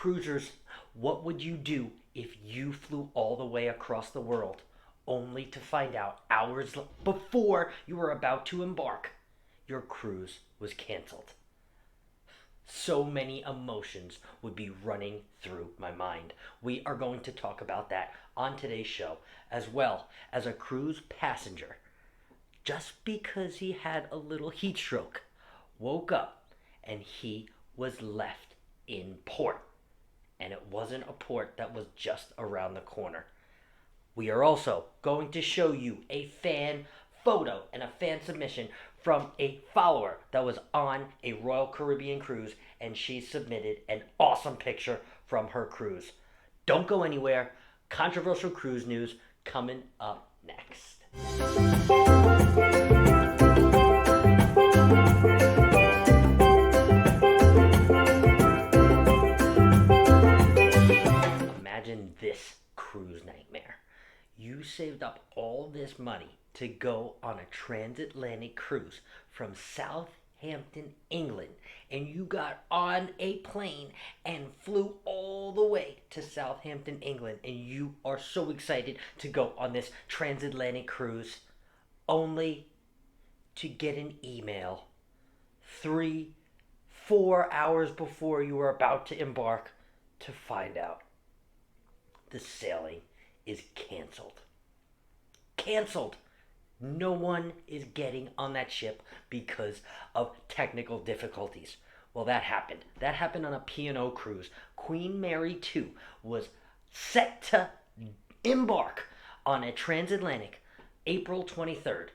Cruisers, what would you do if you flew all the way across the world only to find out hours before you were about to embark your cruise was canceled? So many emotions would be running through my mind. We are going to talk about that on today's show, as well as a cruise passenger, just because he had a little heat stroke, woke up and he was left in port. And it wasn't a port that was just around the corner. We are also going to show you a fan photo and a fan submission from a follower that was on a Royal Caribbean cruise, and she submitted an awesome picture from her cruise. Don't go anywhere. Controversial cruise news coming up next. Imagine this cruise nightmare. You saved up all this money to go on a transatlantic cruise from Southampton, England, and you got on a plane and flew all the way to Southampton, England, and you are so excited to go on this transatlantic cruise, only to get an email 3, 4 hours before you are about to embark to find out the sailing is canceled. Canceled. No one is getting on that ship because of technical difficulties. Well, that happened. That happened on a P&O cruise. Queen Mary 2 was set to embark on a transatlantic April 23rd.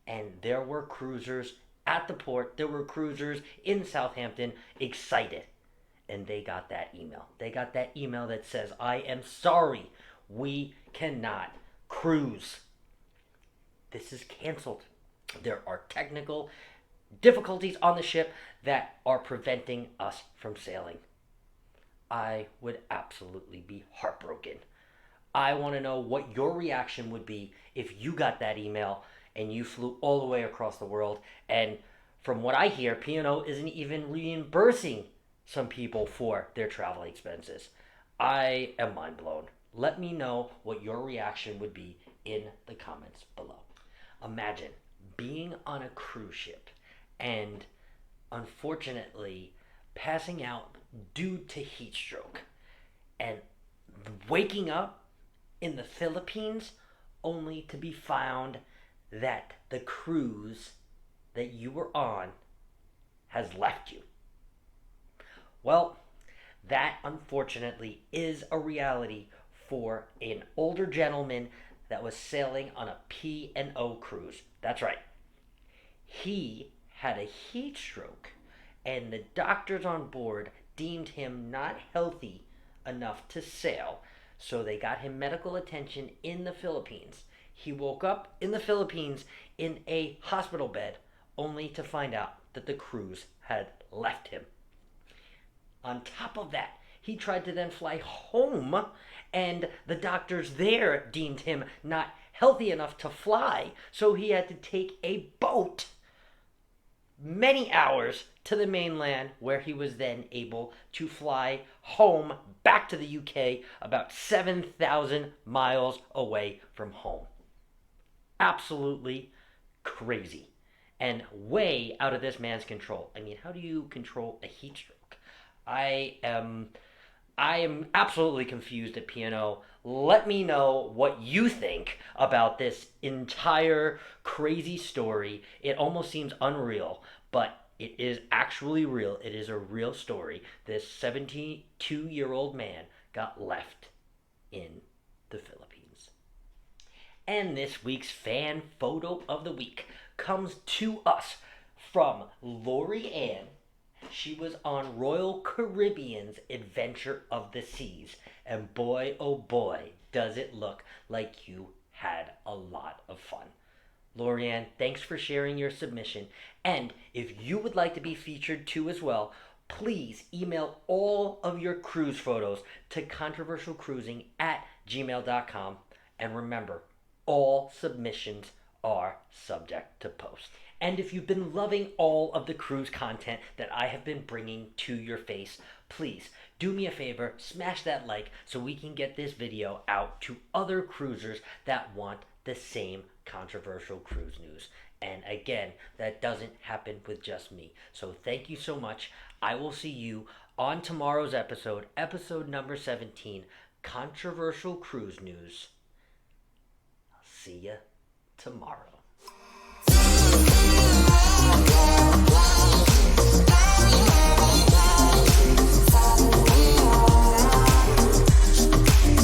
And there were cruisers at the port. There were cruisers in Southampton excited. And they got that email. They got that email that says, I am sorry, we cannot cruise. This is canceled. There are technical difficulties on the ship that are preventing us from sailing. I would absolutely be heartbroken. I want to know what your reaction would be if you got that email and you flew all the way across the world. And from what I hear, P&O isn't even reimbursing some people for their travel expenses. I am mind blown. Let me know what your reaction would be in the comments below. Imagine being on a cruise ship and unfortunately passing out due to heat stroke and waking up in the Philippines only to be found that the cruise that you were on has left you. Well, that unfortunately is a reality for an older gentleman that was sailing on a P&O cruise. That's right. He had a heat stroke, and the doctors on board deemed him not healthy enough to sail, so they got him medical attention in the Philippines. He woke up in the Philippines in a hospital bed, only to find out that the cruise had left him. On top of that, he tried to then fly home, and the doctors there deemed him not healthy enough to fly, so he had to take a boat many hours to the mainland, where he was then able to fly home back to the UK, about 7,000 miles away from home. Absolutely crazy and way out of this man's control. I mean, how do you control a heat stroke? I am absolutely confused at P&O. Let me know what you think about this entire crazy story. It almost seems unreal, but it is actually real. It is a real story. This 72-year-old man got left in the Philippines. And this week's fan photo of the week comes to us from Lori Ann. She was on Royal Caribbean's Adventure of the Seas, and boy, oh boy, does it look like you had a lot of fun. Lorianne, thanks for sharing your submission, and if you would like to be featured too as well, please email all of your cruise photos to controversialcruising@gmail.com, and remember, all submissions are subject to post. And if you've been loving all of the cruise content that I have been bringing to your face, please do me a favor, smash that like so we can get this video out to other cruisers that want the same controversial cruise news. And again, that doesn't happen with just me. So thank you so much. I will see you on tomorrow's episode, episode number 17, Controversial Cruise News. I'll see you tomorrow.